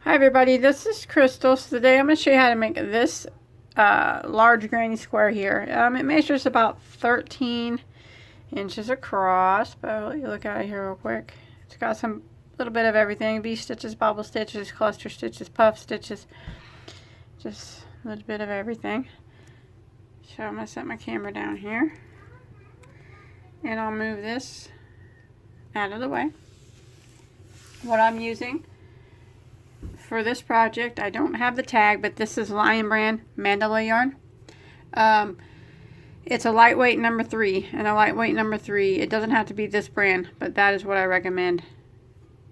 Hi everybody, this is Crystal. So today I'm going to show you how to make this large granny square here. It measures about 13 inches across, but I'll let you look at it here real quick. It's got some little bit of everything: V-stitches, bobble stitches, cluster stitches, puff stitches, just a little bit of everything. So I'm going to set my camera down here and I'll move this out of the way. What I'm using for this project, I don't have the tag, but this is Lion Brand Mandala yarn. It's a lightweight number 3, and a lightweight number 3, it doesn't have to be this brand, but that is what I recommend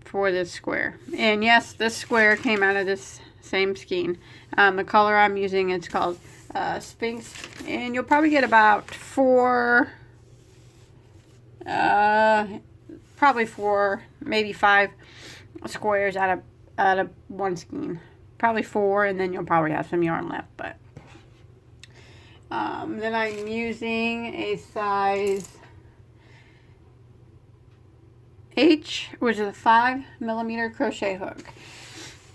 for this square. And yes, this square came out of this same skein. The color I'm using is called Sphinx, and you'll probably get about probably 4, maybe 5 squares out of one skein. Probably 4, and then you'll probably have some yarn left. But then I'm using a size H, which is a 5mm crochet hook.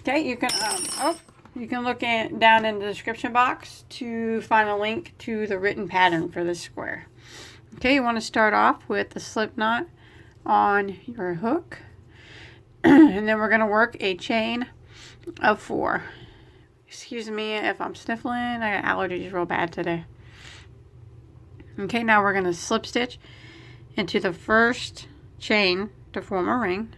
Okay, you can look down in the description box to find a link to the written pattern for this square. Okay, you want to start off with the slip knot on your hook. And then we're going to work a chain of 4. Excuse me if I'm sniffling. I got allergies real bad today. Okay, now we're going to slip stitch into the first chain to form a ring.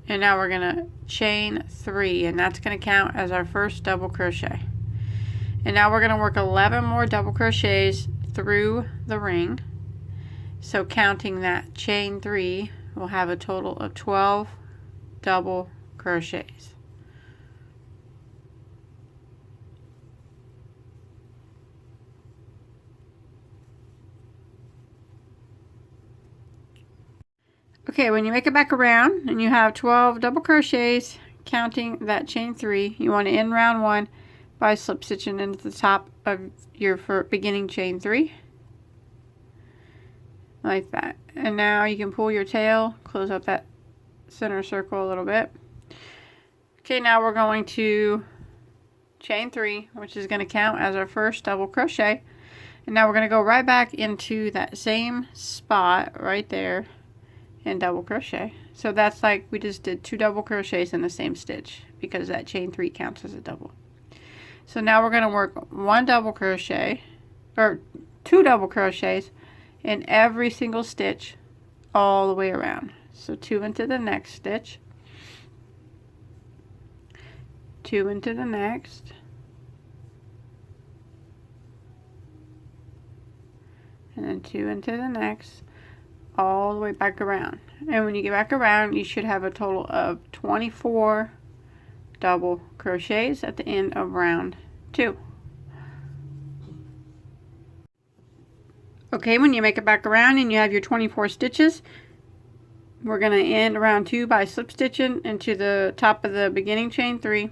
And now we're going to chain 3, and that's going to count as our first double crochet. And now we're going to work 11 more double crochets through the ring. So counting that chain 3, we'll have a total of 12 double crochets. Okay, when you make it back around and you have 12 double crochets, counting that chain 3, you want to end round 1 by slip stitching into the top of your beginning chain 3. Like that. And now you can pull your tail, close up that center circle a little bit. Okay, now we're going to chain 3, which is going to count as our first double crochet. And now we're going to go right back into that same spot right there and double crochet. So that's like we just did 2 double crochets in the same stitch, because that chain 3 counts as a double. So now we're going to work 1 double crochet, or 2 double crochets in every single stitch all the way around. So 2 into the next stitch, 2 into the next, and then 2 into the next, all the way back around. And when you get back around, you should have a total of 24 double crochets at the end of round 2. Okay, when you make it back around and you have your 24 stitches, we're going to end round 2 by slip stitching into the top of the beginning chain 3,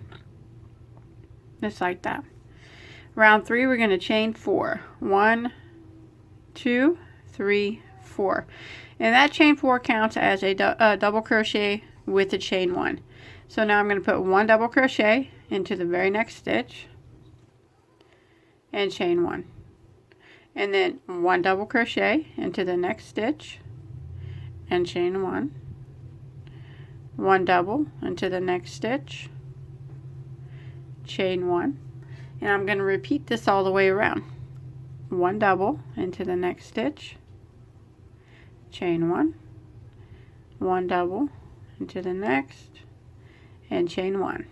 just like that. Round 3, we're going to chain 4. 1, 2, 3, 4. And that chain 4 counts as a double crochet with the chain 1. So now I'm going to put 1 double crochet into the very next stitch and chain 1. And then 1 double crochet into the next stitch and chain 1. 1 double into the next stitch, chain 1. And I'm going to repeat this all the way around. 1 double into the next stitch, chain 1. 1 double into the next, and chain 1.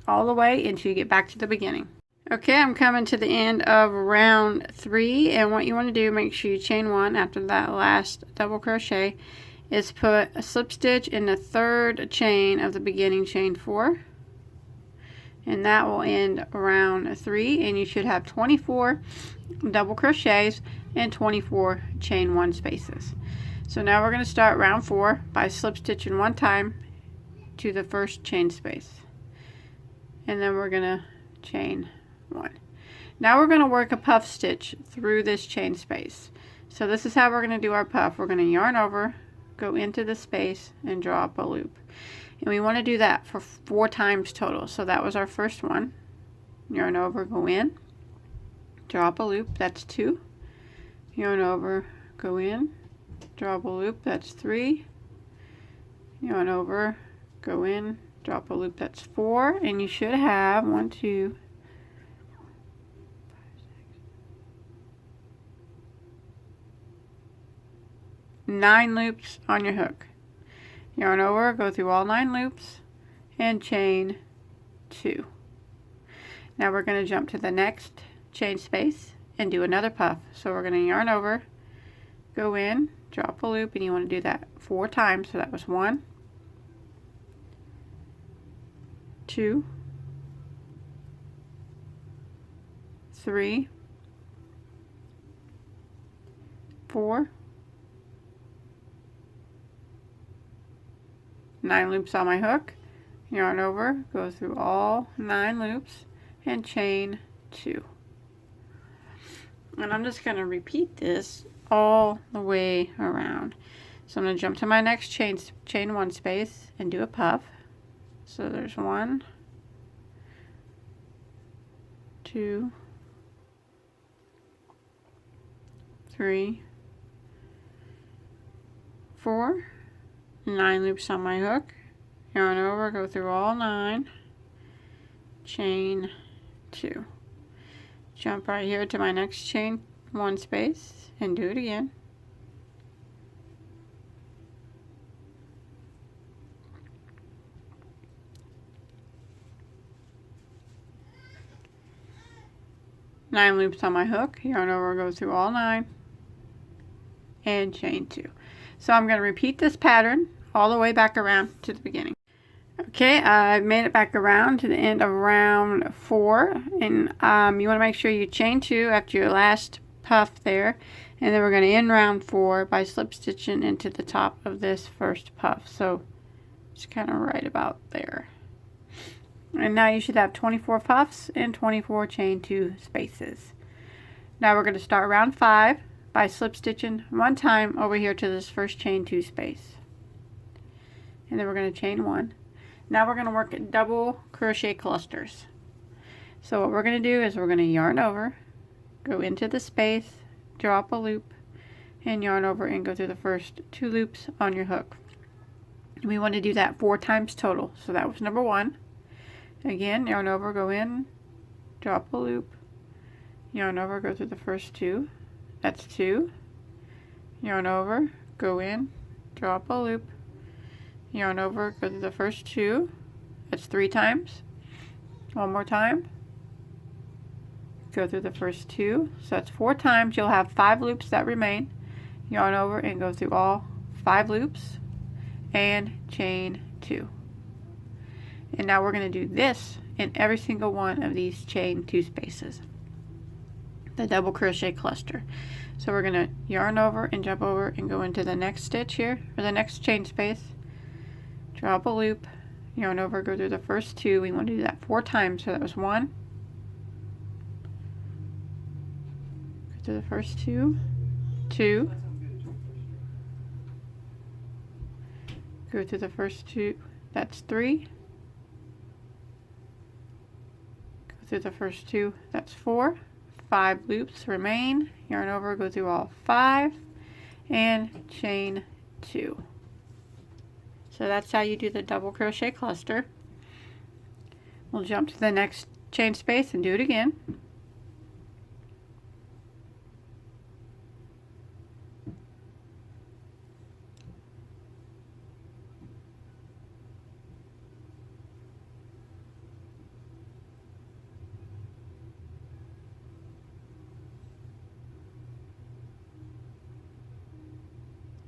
All the way until you get back to the beginning. Okay, I'm coming to the end of round 3, and what you want to do, make sure you chain 1 after that last double crochet, is put a slip stitch in the 3rd chain of the beginning chain 4, and that will end round 3, and you should have 24 double crochets and 24 chain 1 spaces. So now we're going to start round 4 by slip stitching 1 time to the first chain space, and then we're going to chain 1. Now we're going to work a puff stitch through this chain space. So this is how we're going to do our puff. We're going to yarn over go into the space, and draw up a loop. And we want to do that for 4 times total. So that was our first one. Yarn over, go in, draw up a loop, that's 2. Yarn over, go in, draw up a loop, that's 3. Yarn over, go in, draw up a loop, that's 4. And you should have 1, 2, 9 loops on your hook. Yarn over, go through all 9 loops, and chain 2. Now we're going to jump to the next chain space and do another puff. So we're going to yarn over, go in, drop a loop, and you want to do that 4 times. So that was 1, 2, 3, 4, 9 loops on my hook, yarn over, go through all 9 loops, and chain 2. And I'm just going to repeat this all the way around. So I'm going to jump to my next chain 1 space and do a puff. So there's 1, 2, 3, 4, 9 loops on my hook, yarn over, go through all 9, chain 2. Jump right here to my next chain 1 space and do it again. Nine loops on my hook, yarn over, go through all 9, and chain 2. So I'm going to repeat this pattern all the way back around to the beginning. Okay, I've made it back around to the end of round 4, and you want to make sure you chain 2 after your last puff there, and then we're going to end round 4 by slip stitching into the top of this first puff. So it's kind of right about there. And now you should have 24 puffs and 24 chain 2 spaces. Now we're going to start round 5 by slip stitching 1 time over here to this first chain 2 space, and then we're going to chain 1. Now we're going to work at double crochet clusters. So what we're going to do is we're going to yarn over, go into the space, draw up a loop, and yarn over and go through the first 2 loops on your hook. And we want to do that 4 times total. So that was number 1. Again, yarn over, go in, drop a loop, yarn over, go through the first 2. That's 2. Yarn over, go in, drop a loop, yarn over, go through the first 2. That's 3 times. One more time. Go through the first 2. So that's 4 times. You'll have 5 loops that remain. Yarn over and go through all 5 loops and chain 2. And now we're going to do this in every single one of these chain 2 spaces, the double crochet cluster. So we're going to yarn over and jump over and go into the next stitch here, or the next chain space, drop a loop, yarn over, go through the first 2. We want to do that 4 times. So that was 1, go through the first 2, 2, go through the first 2, that's 3, go through the first 2, that's 4, 5 loops remain, yarn over, go through all 5, and chain 2. So that's how you do the double crochet cluster. We'll jump to the next chain space and do it again.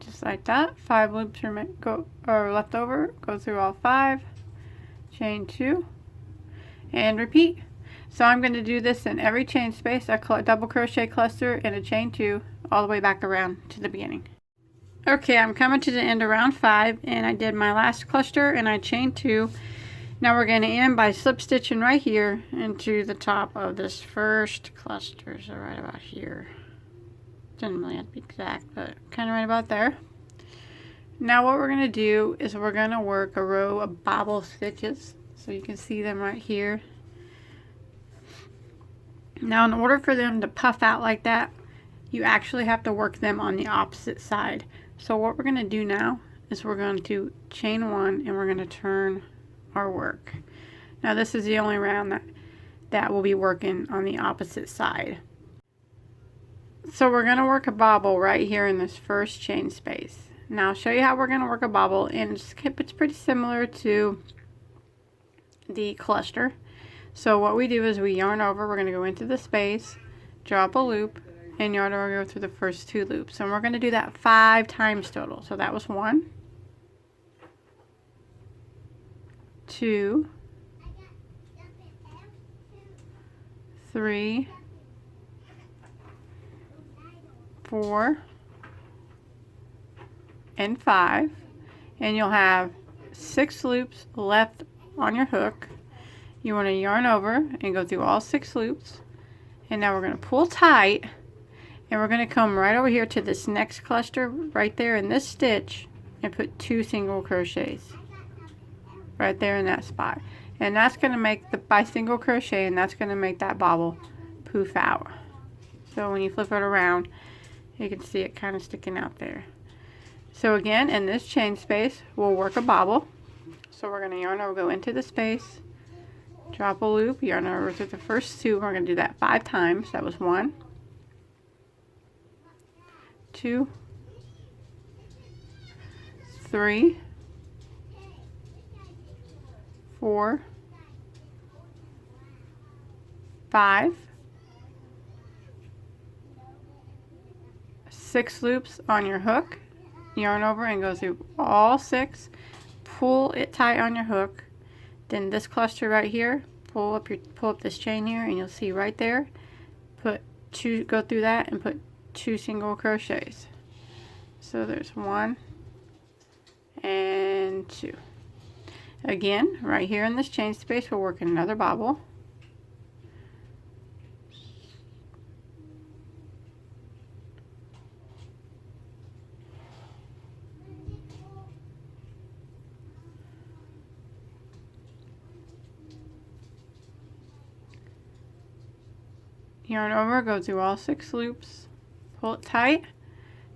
Just like that, 5 loops are left over, go through all 5, chain 2, and repeat. So I'm going to do this in every chain space, a double crochet cluster and a chain 2, all the way back around to the beginning. Okay, I'm coming to the end of round 5, and I did my last cluster and I chained 2. Now we're going to end by slip stitching right here into the top of this first cluster, so right about here. Didn't really have to be exact, but kind of right about there. Now what we're going to do is we're going to work a row of bobble stitches. So you can see them right here. Now in order for them to puff out like that, you actually have to work them on the opposite side. So what we're going to do now is we're going to chain one and we're going to turn our work. Now this is the only round that will be working on the opposite side. So we're going to work a bobble right here in this first chain space. Now I'll show you how we're going to work a bobble, and it's pretty similar to the cluster. So what we do is we yarn over, we're going to go into the space, drop a loop, and yarn over, go through the first 2 loops. And we're going to do that 5 times total. So that was 1, 2, 3, 4, and 5, and you'll have 6 loops left on your hook. You want to yarn over and go through all 6 loops, and now we're going to pull tight, and we're going to come right over here to this next cluster right there in this stitch and put 2 single crochets right there in that spot, and that's going to make by single crochet, and that's going to make that bobble poof out. So when you flip it around, you can see it kind of sticking out there. So again, in this chain space, we'll work a bobble. So we're going to yarn over, go into the space, drop a loop, yarn over through the first 2. We're going to do that 5 times. That was 1, 2, 3, 4, 5, 6 loops on your hook, yarn over and go through all 6, pull it tight on your hook, then this cluster right here, pull up this chain here, and you'll see right there, go through that and put 2 single crochets. So there's 1 and 2. Again, right here in this chain space, we're working another bobble. Yarn over, go through all 6 loops, pull it tight,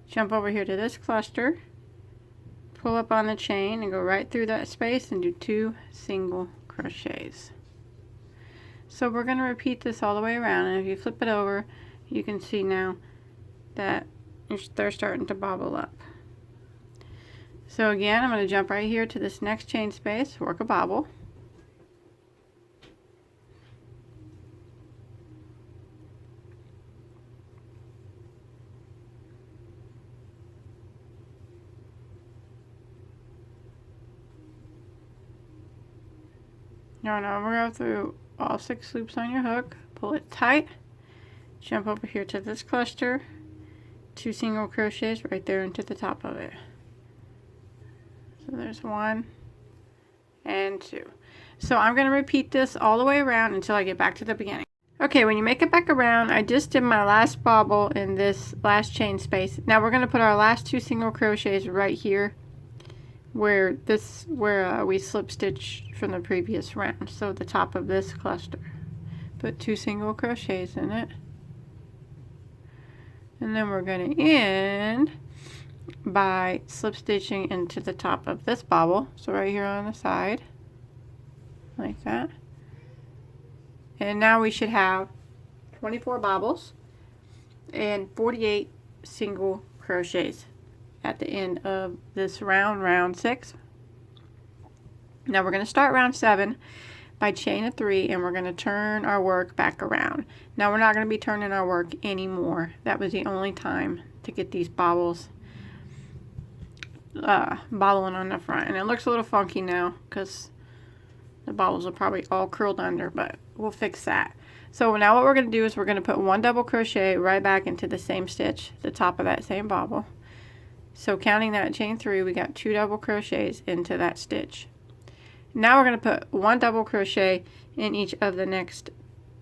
jump over here to this cluster, pull up on the chain and go right through that space and do 2 single crochets. So we're going to repeat this all the way around, and if you flip it over, you can see now that they're starting to bobble up. So again, I'm going to jump right here to this next chain space, work a bobble. Yarn over, go through all 6 loops on your hook, pull it tight, jump over here to this cluster, 2 single crochets right there into the top of it. So there's 1 and 2. So I'm going to repeat this all the way around until I get back to the beginning. Okay, when you make it back around, I just did my last bobble in this last chain space. Now we're going to put our last 2 single crochets right here where we slip stitched from the previous round. So the top of this cluster. Put 2 single crochets in it. And then we're going to end by slip stitching into the top of this bobble. So right here on the side, like that. And now we should have 24 bobbles and 48 single crochets at the end of this round 6. Now we're going to start round 7 by chain of 3, and we're going to turn our work back around. Now we're not going to be turning our work anymore. That was the only time to get these bobbles bobbling on the front, and it looks a little funky now because the bobbles are probably all curled under, but we'll fix that. So now what we're going to do is we're going to put 1 double crochet right back into the same stitch, the top of that same bobble. So counting that chain 3, we got 2 double crochets into that stitch. Now we're going to put 1 double crochet in each of the next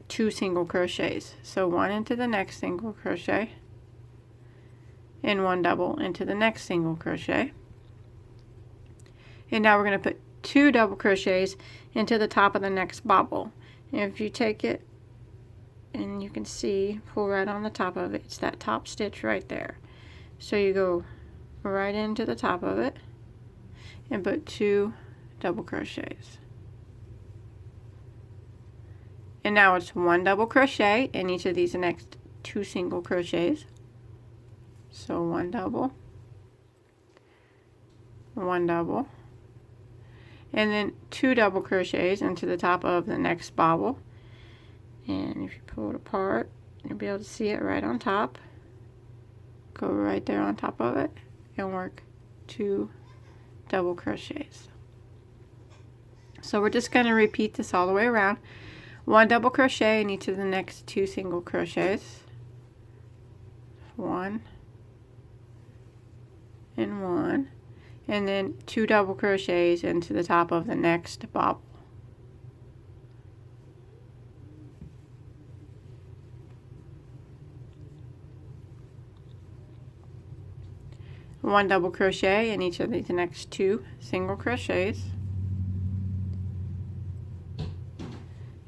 2 single crochets. So 1 into the next single crochet and 1 double into the next single crochet. And now we're going to put 2 double crochets into the top of the next bobble. And if you take it and you can see, pull right on the top of it, it's that top stitch right there. So you go right into the top of it and put 2 double crochets. And now it's 1 double crochet in each of these next 2 single crochets. So 1 double, 1 double, and then 2 double crochets into the top of the next bobble. And if you pull it apart, you'll be able to see it right on top. Go right there on top of it and work 2 double crochets. So we're just going to repeat this all the way around. 1 double crochet in each of the next 2 single crochets. 1 and 1, and then 2 double crochets into the top of the next bobble. One double crochet in each of these next 2 single crochets,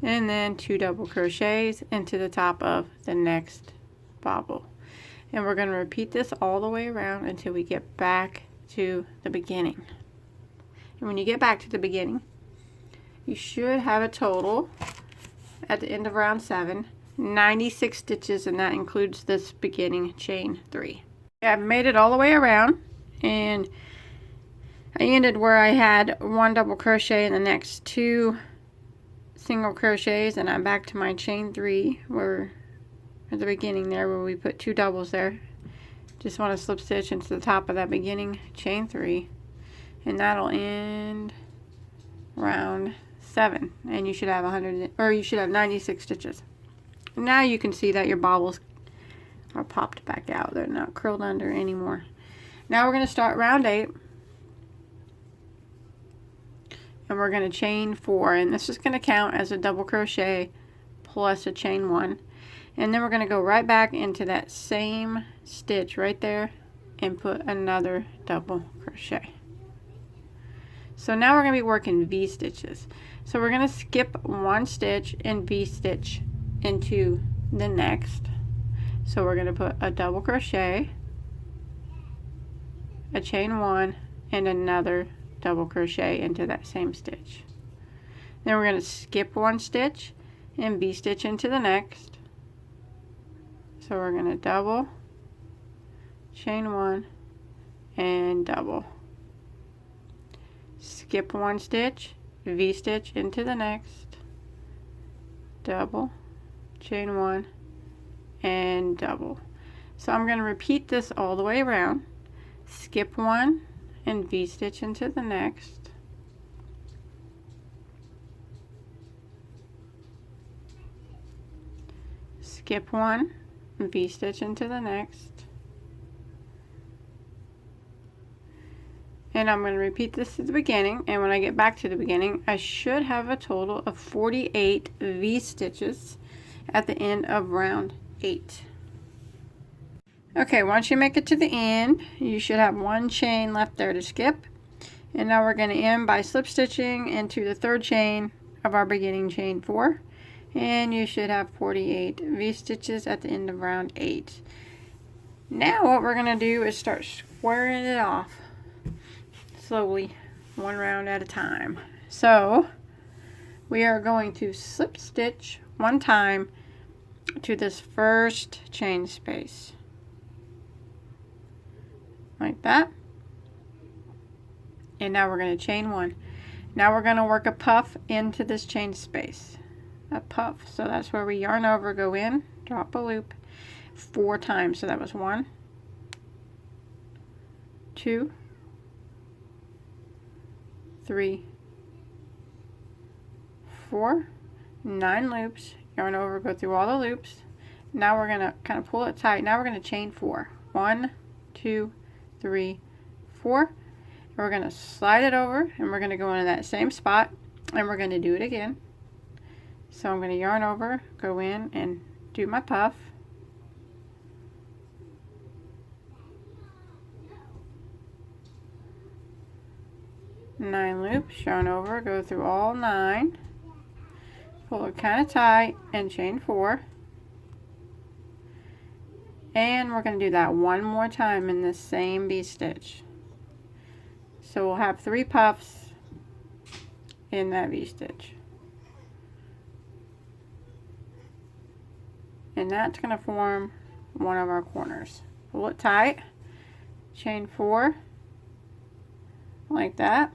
and then 2 double crochets into the top of the next bobble. And we're going to repeat this all the way around until we get back to the beginning. And when you get back to the beginning, you should have a total at the end of round 7, 96 stitches, and that includes this beginning chain 3. I've made it all the way around, and I ended where I had 1 double crochet in the next 2 single crochets, and I'm back to my chain 3 where at the beginning there where we put 2 doubles there. Just want to slip stitch into the top of that beginning chain 3, and that'll end round 7, and you should have 96 stitches. Now you can see that your bobbles are popped back out. They're not curled under anymore. Now we're going to start round 8, and we're going to chain 4, and this is going to count as a double crochet plus a chain 1. And then we're going to go right back into that same stitch right there and put another double crochet. So now we're going to be working V stitches. So we're going to skip 1 stitch and V stitch into the next. So we're going to put a double crochet, a chain 1, and another double crochet into that same stitch. Then we're going to skip 1 stitch and V stitch into the next. So we're going to double, chain 1, and double. Skip 1 stitch, V stitch into the next, double, chain 1, and double. So I'm going to repeat this all the way around. Skip 1 and V stitch into the next. Skip 1, V stitch into the next, and I'm going to repeat this to the beginning, and when I get back to the beginning I should have a total of 48 V stitches at the end of round 8. Okay, once you make it to the end you should have 1 chain left there to skip, and now we're going to end by slip stitching into the 3rd chain of our beginning chain 4. And you should have 48 V stitches at the end of round 8. Now what we're going to do is start squaring it off slowly, 1 round at a time. So we are going to slip stitch 1 time to this first chain space, like that. And now we're going to chain 1. Now we're going to work a puff into this chain space. A puff, so that's where we yarn over, go in, drop a loop 4 times. So that was 1, 2, 3, 4, 9 loops, yarn over, go through all the loops. Now we're going to kind of pull it tight. Now we're going to chain 4. 1, 2, 3, 4. And we're going to slide it over, and we're going to go into that same spot, and we're going to do it again. So I'm going to yarn over, go in, and do my puff. 9 loops, yarn over, go through all 9, pull it kind of tight, and chain 4. And we're going to do that one more time in the same V-stitch. So we'll have 3 puffs in that V-stitch. And that's going to form one of our corners. Pull it tight, chain 4, like that.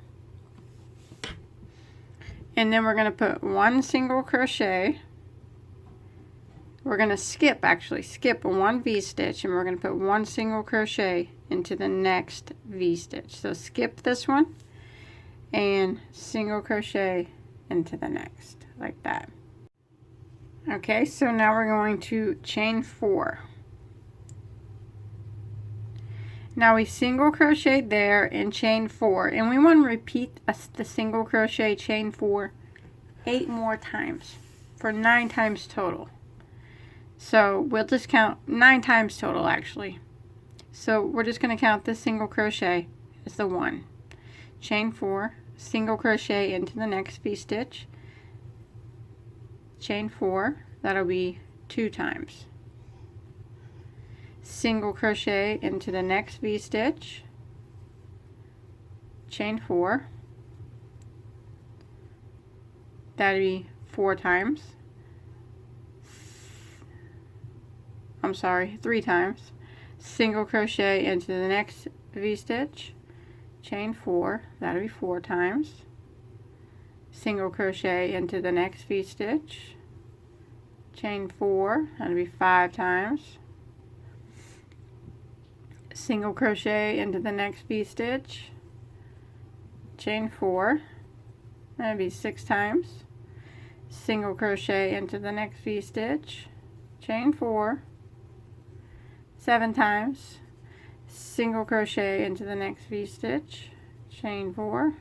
And then we're going to put 1 single crochet. We're going to skip 1 V-stitch, and we're going to put 1 single crochet into the next V-stitch. So skip this one and single crochet into the next, like that. Okay, so now we're going to chain 4. Now we single crochet there and chain 4, and we want to repeat the single crochet chain 4 8 more times for 9 times total. So we'll just count 9 times total actually. So we're just going to count this single crochet as the 1. Chain 4, single crochet into the next V-stitch, chain 4, that'll be 2 times. Single crochet into the next V-stitch, chain 4, that'll be 4 times. 3 times. Single crochet into the next V-stitch, chain 4, that'll be 4 times. Single crochet into the next V-stitch, chain 4, that'll be 5 times. Single crochet into the next V-stitch, chain 4, that'll be 6 times. Single crochet into the next V-stitch, chain 4, 7 times. Single crochet into the next V-stitch, chain 4,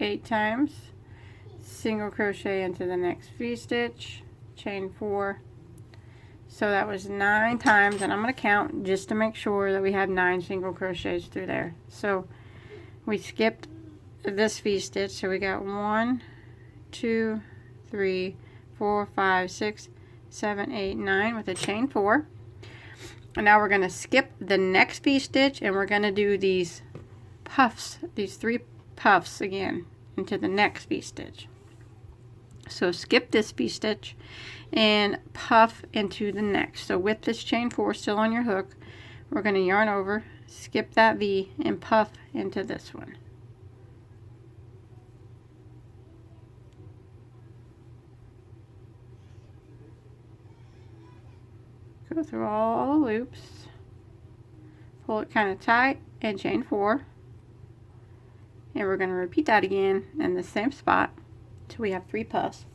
8 times. Single crochet into the next V-stitch, chain 4. So that was 9 times, and I'm going to count just to make sure that we have 9 single crochets through there. So we skipped this V-stitch, so we got 1, 2, 3, 4, 5, 6, 7, 8, 9 with a chain 4. And now we're going to skip the next V-stitch, and we're going to do these puffs, these 3 puffs again into the next V-stitch. So skip this V-stitch and puff into the next. So with this chain 4 still on your hook, we're going to yarn over, skip that V, and puff into this one. Go through all the loops, pull it kind of tight, and chain 4. And we're going to repeat that again in the same spot till we have 3 puffs.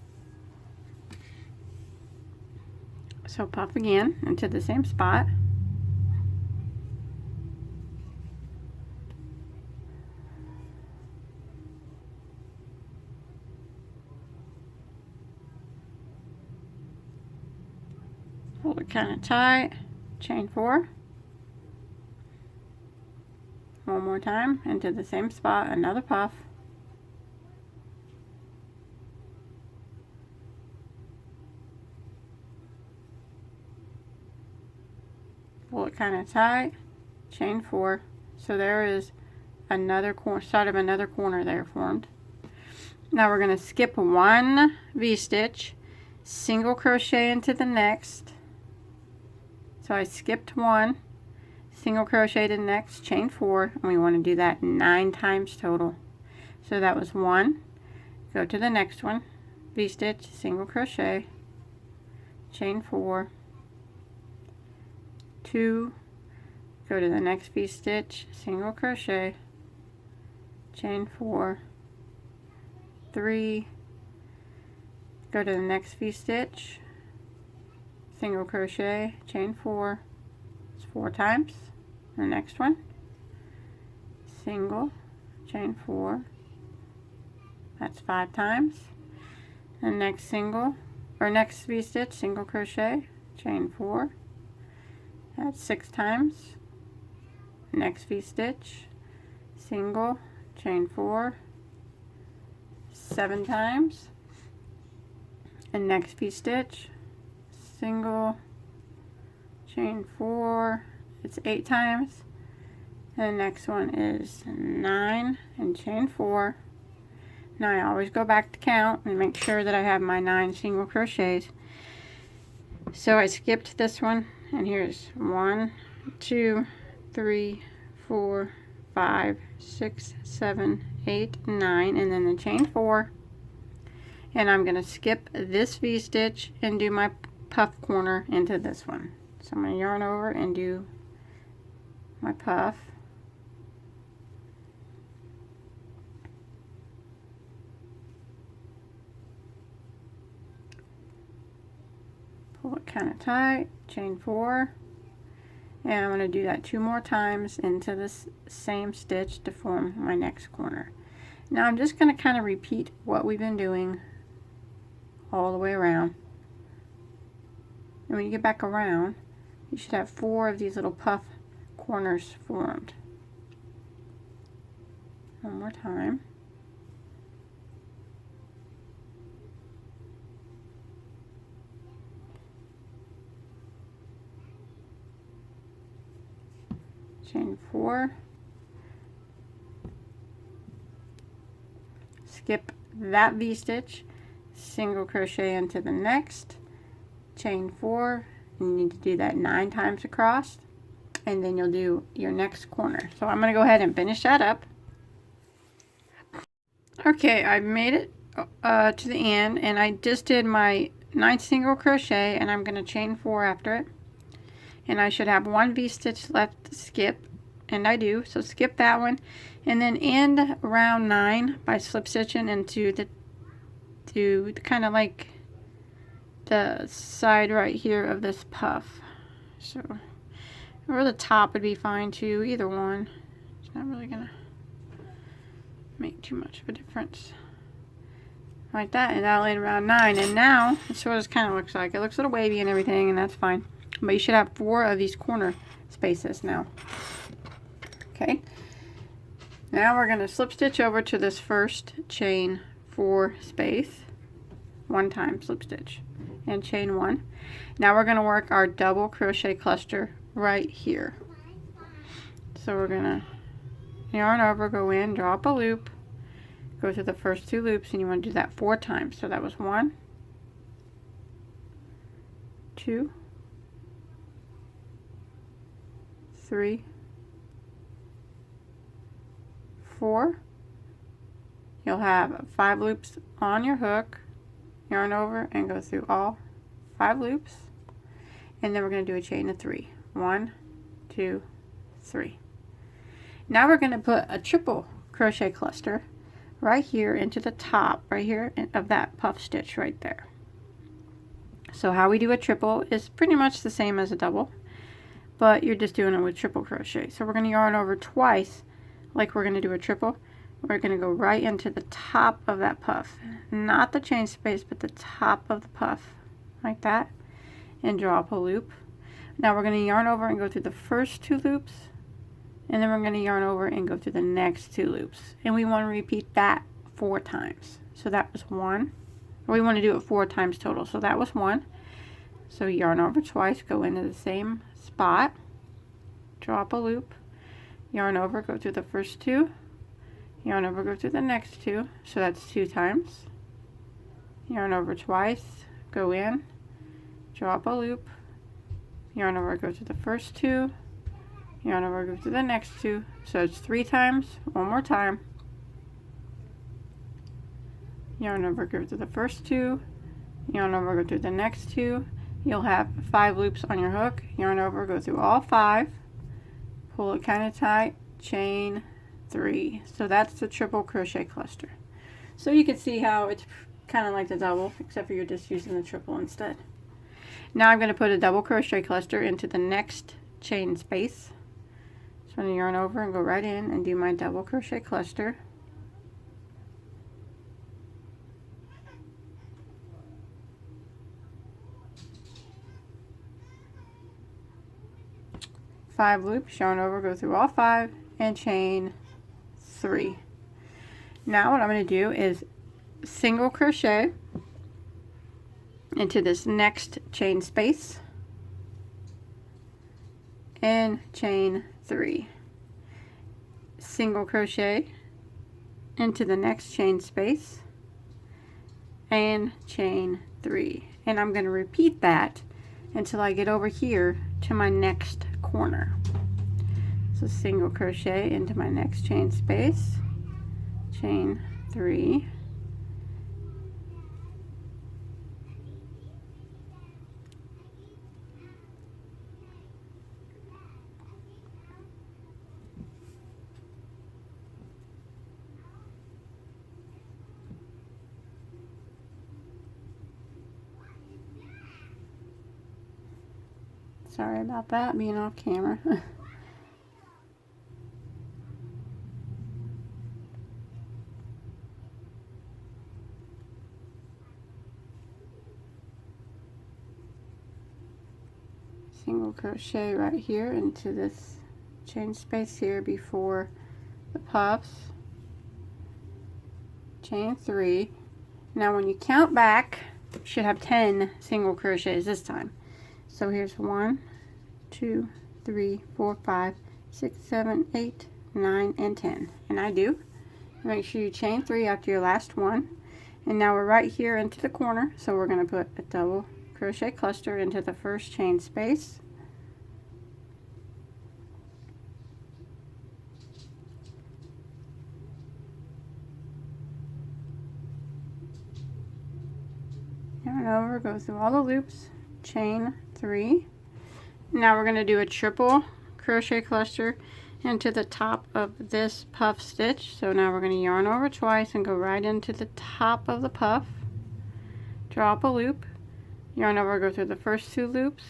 So puff again into the same spot. Hold it kind of tight, chain 4. One more time into the same spot, another puff. Pull it kind of tight, chain 4. So there is another start of another corner there formed. Now we're going to skip 1 V-stitch, single crochet into the next. So I skipped 1, single crochet to the next, chain 4, and we want to do that 9 times total. So that was 1, go to the next one, V-stitch, single crochet, chain 4, 2, go to the next V-stitch, single crochet, chain 4, 3, go to the next V-stitch, single crochet, chain 4, it's 4 times. The next one, single, chain 4, that's 5 times. The next single, or next V-stitch, single crochet, chain 4, that's 6 times. Next V-stitch, single, chain 4, 7 times, and next V-stitch, single, chain 4, it's 8 times, and the next one is 9 and chain 4. Now I always go back to count and make sure that I have my 9 single crochets. So I skipped this one, and here's 1, 2, 3, 4, 5, 6, 7, 8, 9, and then the chain 4. And I'm going to skip this V-stitch and do my puff corner into this one. So I'm going to yarn over and do my puff. Pull it kind of tight, chain 4, and I'm going to do that 2 more times into this same stitch to form my next corner. Now I'm just going to kind of repeat what we've been doing all the way around. And when you get back around, you should have 4 of these little puff corners formed. One more time. Chain 4, skip that V-stitch, single crochet into the next, chain 4, and you need to do that 9 times across, and then you'll do your next corner. So I'm going to go ahead and finish that up. Okay, I've made it to the end, and I just did my 9 single crochet, and I'm going to chain 4 after it. And I should have 1 V-stitch left to skip, and I do, so skip that one, and then end round 9 by slip stitching into the kind of like the side right here of this puff. So, or the top would be fine too, either one. It's not really gonna make too much of a difference. Like that, and that'll end round 9. And now that's what it kind of looks like. It looks a little wavy and everything, and that's fine. But you should have 4 of these corner spaces now. Okay. Now we're going to slip stitch over to this first chain 4 space. 1 time slip stitch and chain 1. Now we're going to work our double crochet cluster right here. So we're going to yarn over, go in, draw up a loop, go through the first 2 loops, and you want to do that 4 times. So that was 1, 2, 3, 4. You'll have 5 loops on your hook, yarn over and go through all 5 loops, and then we're going to do a chain of 3. 1, 2, 3. Now we're going to put a triple crochet cluster right here into the top right here of that puff stitch right there. So how we do a triple is pretty much the same as a double, but you're just doing it with triple crochet. So we're going to yarn over twice like we're going to do a triple. We're going to go right into the top of that puff, not the chain space, but the top of the puff, like that, and draw up a loop. Now we're going to yarn over and go through the first 2 loops, and then we're going to yarn over and go through the next 2 loops, and we want to repeat that 4 times. So that was 1, or we want to do it 4 times total. So that was 1. So yarn over twice, go into the same spot, draw up a loop, yarn over, go through the first 2, yarn over, go through the next 2, so that's 2 times, yarn over twice, go in, draw up a loop, yarn over, go through the first 2, yarn over, go through the next 2, so it's 3 times. One more time, yarn over, go through the first 2, yarn over, go through the next 2. You'll have 5 loops on your hook, yarn over, go through all 5, pull it kind of tight, chain 3. So that's the triple crochet cluster. So you can see how it's kind of like the double, except for you're just using the triple instead. Now I'm going to put a double crochet cluster into the next chain space. So I'm going to yarn over and go right in and do my double crochet cluster. Five loops, yarn over, go through all 5, and chain 3. Now what I'm going to do is single crochet into this next chain space and chain 3, single crochet into the next chain space and chain 3, and I'm going to repeat that until I get over here to my next corner. So single crochet into my next chain space, chain 3, sorry about that, being off camera. Single crochet right here into this chain space here before the puffs, chain 3. Now when you count back, you should have 10 single crochets this time. So here's 1, 2, 3, 4, 5, 6, 7, 8, 9, and 10. And I do. Make sure you chain 3 after your last one. And now we're right here into the corner, so we're going to put a double crochet cluster into the first chain space. Yarn over, go through all the loops, chain 3. Now we're going to do a triple crochet cluster into the top of this puff stitch. So now we're going to yarn over twice and go right into the top of the puff, drop a loop, yarn over, go through the first 2 loops,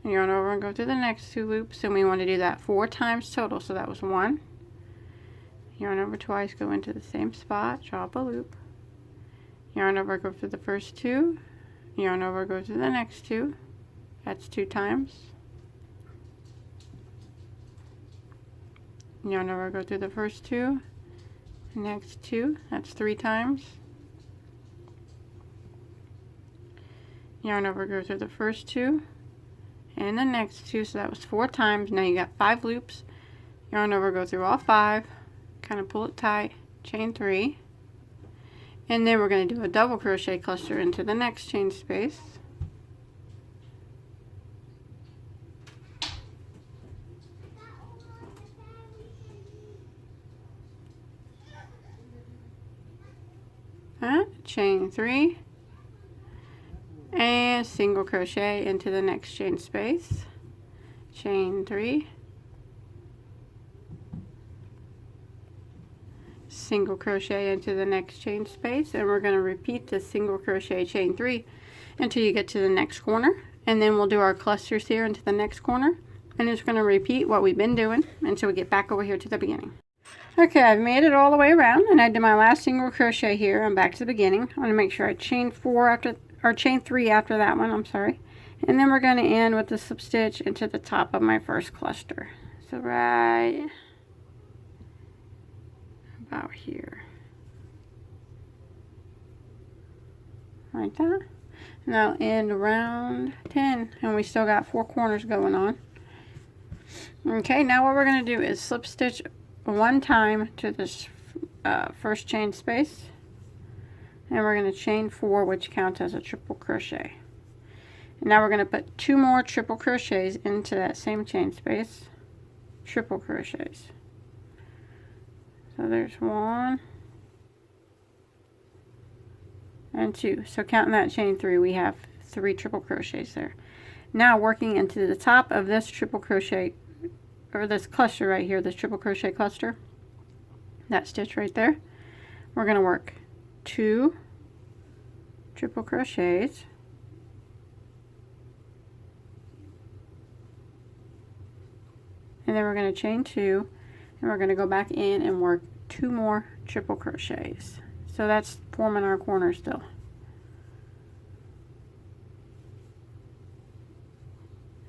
yarn over and go through the next 2 loops, and we want to do that 4 times total. So that was 1, yarn over twice, go into the same spot, drop a loop, yarn over, go through the first 2, yarn over, go through the next 2, that's 2 times, yarn over, go through the first 2, next 2, that's 3 times, yarn over, go through the first 2 and the next 2, so that was 4 times. Now you got 5 loops, yarn over, go through all 5, kind of pull it tight, chain 3, and then we're going to do a double crochet cluster into the next chain space. Chain 3 and single crochet into the next chain space, chain 3, single crochet into the next chain space, and we're going to repeat the single crochet chain 3 until you get to the next corner, and then we'll do our clusters here into the next corner, and it's going to repeat what we've been doing until we get back over here to the beginning. Okay, I've made it all the way around, and I did my last single crochet here. I'm back to the beginning. I want to make sure I chain 4 after, or chain 3 after that one, I'm sorry. And then we're going to end with the slip stitch into the top of my first cluster. So right about here. Like that. And I'll end around 10, and we still got 4 corners going on. Okay, now what we're going to do is slip stitch 1 time to this first chain space, and we're going to chain 4, which counts as a triple crochet. And now we're going to put 2 more triple crochets into that same chain space, triple crochets. So there's 1 and 2. So counting that chain 3, we have 3 triple crochets there. Now working into the top of this triple crochet, or this cluster right here, this triple crochet cluster, that stitch right there, we're going to work 2 triple crochets, and then we're going to chain 2, and we're going to go back in and work 2 more triple crochets. So that's forming our corner still.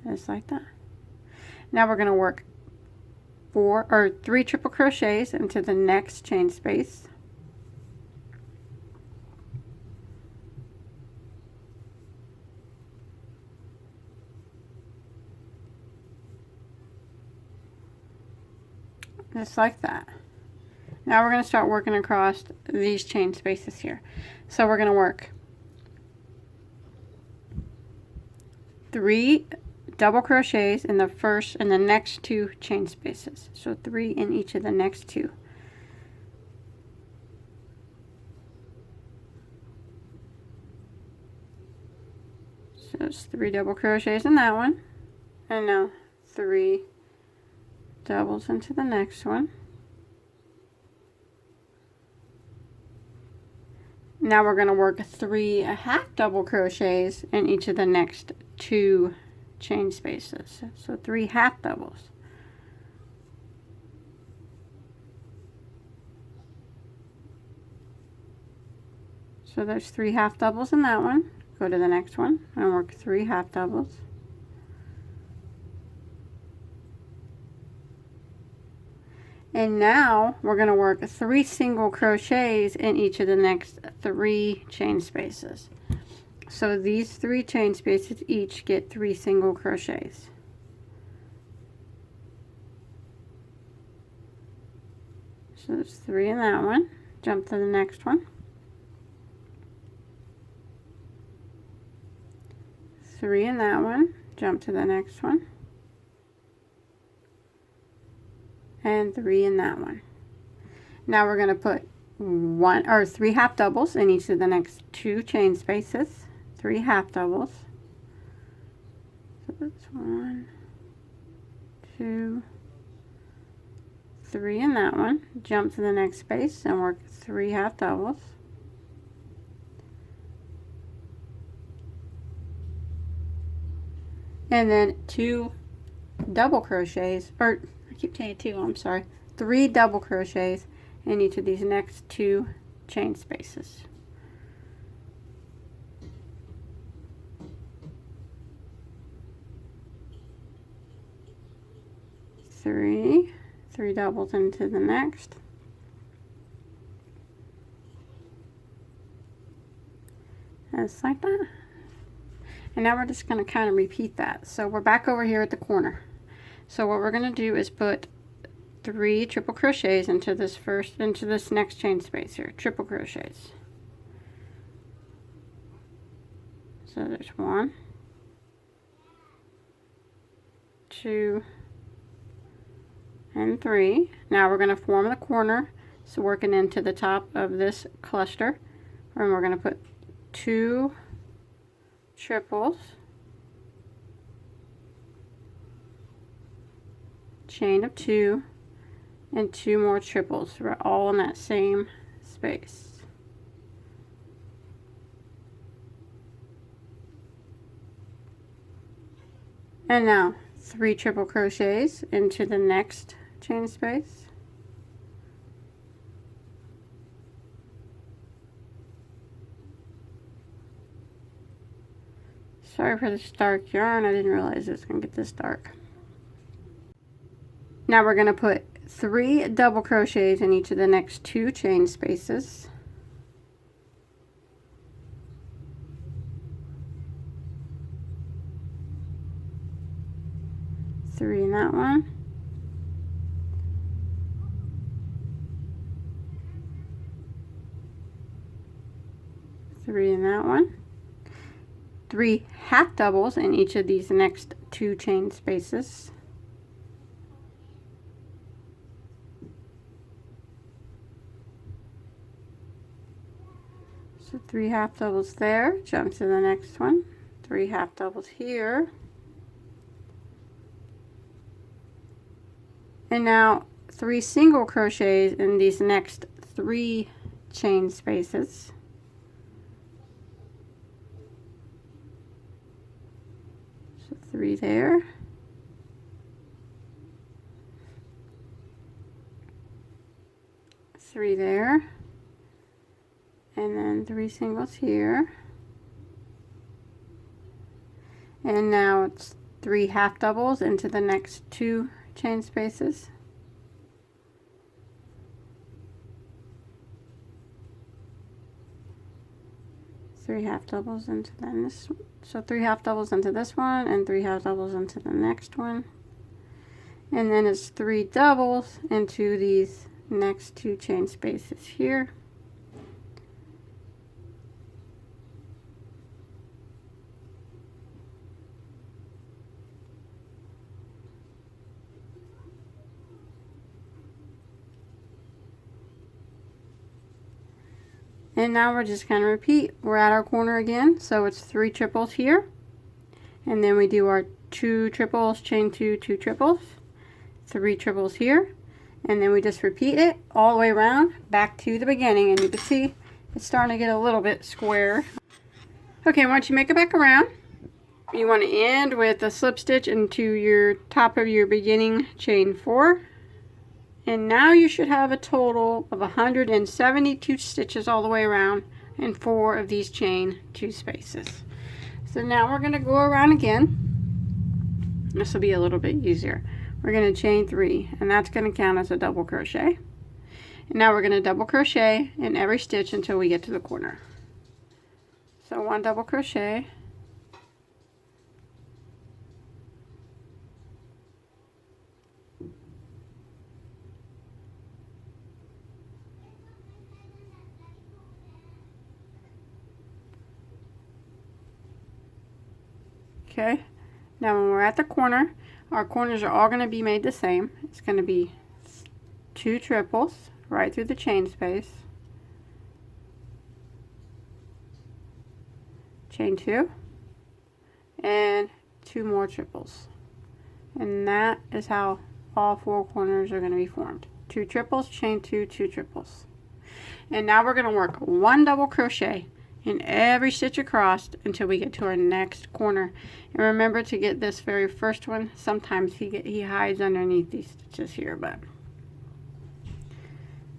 Just like that. Now we're going to work 3 triple crochets into the next chain space, just like that. Now we're going to start working across these chain spaces here. So we're going to work 3 double crochets in the first and the next 2 chain spaces. So 3 in each of the next 2. So it's 3 double crochets in that one, and now 3 doubles into the next one. Now we're going to work 3 half double crochets in each of the next 2 chain spaces. So 3 half doubles. So there's 3 half doubles in that one. Go to the next one and work 3 half doubles. And now we're going to work 3 single crochets in each of the next 3 chain spaces. So these 3 chain spaces each get 3 single crochets. So there's 3 in that one. Jump to the next one. 3 in that one. Jump to the next one. And 3 in that one. Now we're going to put 3 half doubles in each of the next 2 chain spaces. 3 half doubles. So that's 1, 2, 3 in that one. Jump to the next space and work 3 half doubles. And then 2 double crochets, or I keep saying 2, I'm sorry, 3 double crochets in each of these next 2 chain spaces. Three doubles into the next. Just like that. And now we're just going to kind of repeat that. So we're back over here at the corner. So what we're going to do is put 3 triple crochets into this next chain space here. Triple crochets. So there's 1, 2, and 3. Now we're going to form the corner. So working into the top of this cluster. And we're going to put 2 triples, chain of 2, and 2 more triples. We're all in that same space. And now 3 triple crochets into the next chain space. Sorry for this dark yarn, I didn't realize it was going to get this dark. Now we're going to put 3 double crochets in each of the next 2 chain spaces. Three in that one. Three in that one. 3 half doubles in each of these next 2 chain spaces. So 3 half doubles there, jump to the next one, 3 half doubles here. And now 3 single crochets in these next 3 chain spaces. So 3 there. Three there. And then 3 singles here. And now it's 3 half doubles into the next 2 chain spaces. Three half doubles into this, so 3 half doubles into this one and 3 half doubles into the next one. and then it's 3 doubles into these next 2 chain spaces here. And now we're just going to repeat. We're at our corner again, so it's 3 triples here, and then we do our 2 triples, chain 2, 2 triples, 3 triples here, and then we just repeat it all the way around back to the beginning. And you can see it's starting to get a little bit square. Okay, once you make it back around, you want to end with a slip stitch into your top of your beginning chain 4. And now you should have a total of 172 stitches all the way around in 4 of these chain 2 spaces. So now we're going to go around again. This will be a little bit easier. We're going to chain 3, and that's going to count as a double crochet. And now we're going to double crochet in every stitch until we get to the corner. So 1 double crochet, okay, now when we're at the corner, our corners are all going to be made the same. It's going to be 2 triples right through the chain space, chain 2, and 2 more triples. And that is how all 4 corners are going to be formed. 2 triples, chain 2, 2 triples. And now we're going to work 1 double crochet in every stitch across until we get to our next corner. And remember to get this very first one. Sometimes he hides underneath these stitches here, but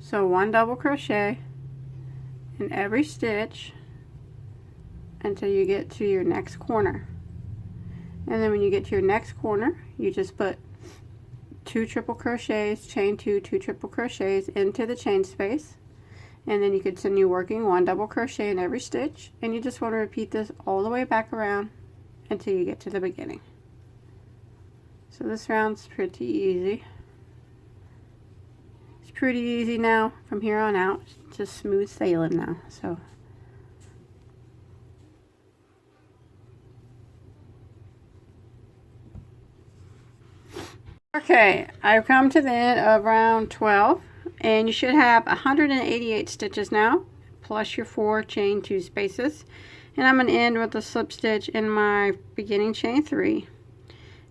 so 1 double crochet in every stitch until you get to your next corner. And then when you get to your next corner, you just put 2 triple crochets, chain 2, 2 triple crochets into the chain space. And then you continue working 1 double crochet in every stitch, and you just want to repeat this all the way back around until you get to the beginning. So this round's pretty easy. It's pretty easy now from here on out. It's just smooth sailing now. So okay, I've come to the end of round 12. And you should have 188 stitches now, plus your 4 chain 2 spaces. And I'm going to end with a slip stitch in my beginning chain 3.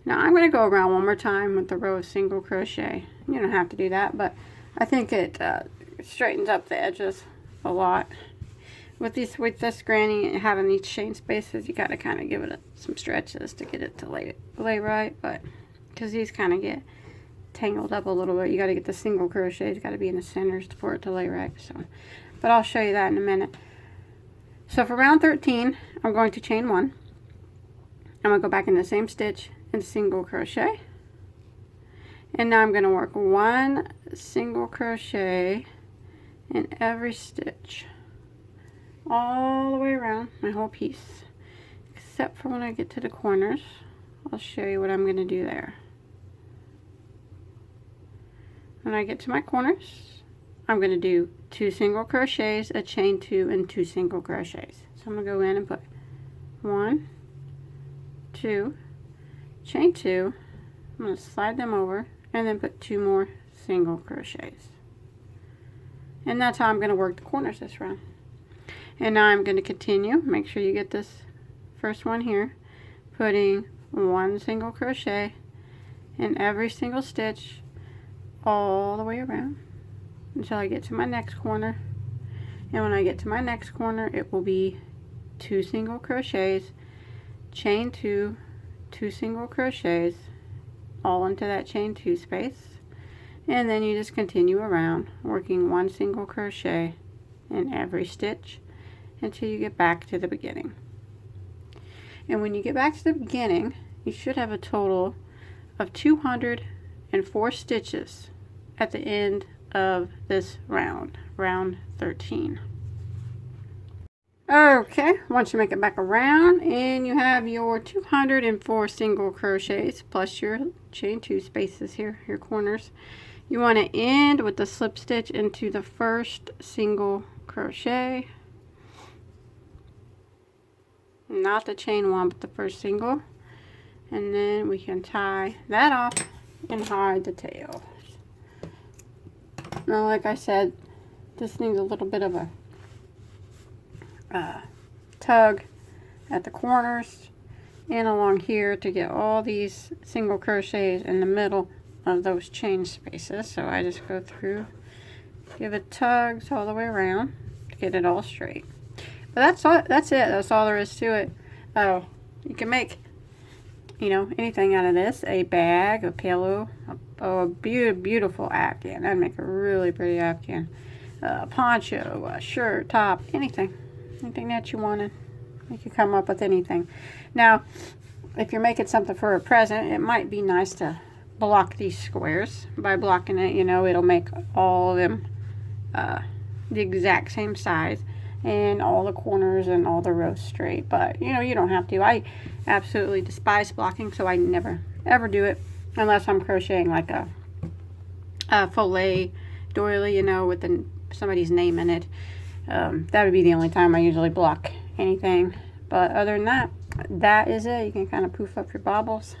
Now I'm going to go around one more time with the row of single crochet. You don't have to do that, but I think it straightens up the edges a lot. With this granny having these chain spaces, you got to kind of give it some stretches to get it to lay right, but because these kind of get tangled up a little bit, you got to get the single crochet. It's got to be in the centers for it to lay right. So, but I'll show you that in a minute. So for round 13, I'm going to chain 1. I'm going to go back in the same stitch and single crochet, and now I'm going to work 1 single crochet in every stitch all the way around my whole piece, except for when I get to the corners. I'll show you what I'm going to do there. When I get to my corners, I'm going to do 2 single crochets, a chain 2, and 2 single crochets. So I'm going to go in and put 1, 2, chain 2, I'm going to slide them over, and then put 2 more single crochets. And that's how I'm going to work the corners this round. And now I'm going to continue. Make sure you get this first one here, putting 1 single crochet in every single stitch all the way around until I get to my next corner. And when I get to my next corner, it will be 2 single crochets, chain 2, 2 single crochets, all into that chain 2 space. And then you just continue around working 1 single crochet in every stitch until you get back to the beginning. And when you get back to the beginning, you should have a total of 204 stitches at the end of this round, round 13. Okay, once you make it back around and you have your 204 single crochets plus your chain 2 spaces here, your corners, you want to end with the slip stitch into the first single crochet, not the chain 1 but the first single, and then we can tie that off and hide the tail. Now, like I said, this needs a little bit of a tug at the corners and along here to get all these single crochets in the middle of those chain spaces. So I just go through, give it tugs all the way around to get it all straight. But that's all. That's it. That's all there is to it. Oh, you can make, you know, anything out of this: a bag, a pillow, a beautiful afghan. That'd make a really pretty afghan. A poncho, a shirt, top, anything that you wanted. You can come up with anything. Now, if you're making something for a present, it might be nice to block these squares. By blocking it, you know, it'll make all of them the exact same size and all the corners and all the rows straight. But, you know, you don't have to. I absolutely despise blocking, so I never ever do it unless I'm crocheting like a fillet doily, you know, with somebody's name in it. That would be the only time I usually block anything. But other than that, that is it. You can kind of poof up your bobbles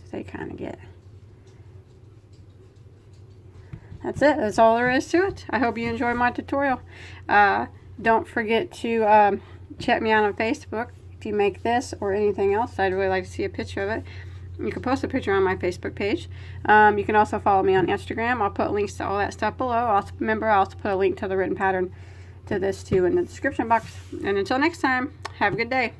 so they kind of get. That's it. That's all there is to it. I hope you enjoyed my tutorial. Don't forget to check me out on Facebook. If you make this or anything else, I'd really like to see a picture of it. You can post a picture on my Facebook page. You can also follow me on Instagram. I'll put links to all that stuff below. I'll also put a link to the written pattern to this too in the description box. And until next time, have a good day.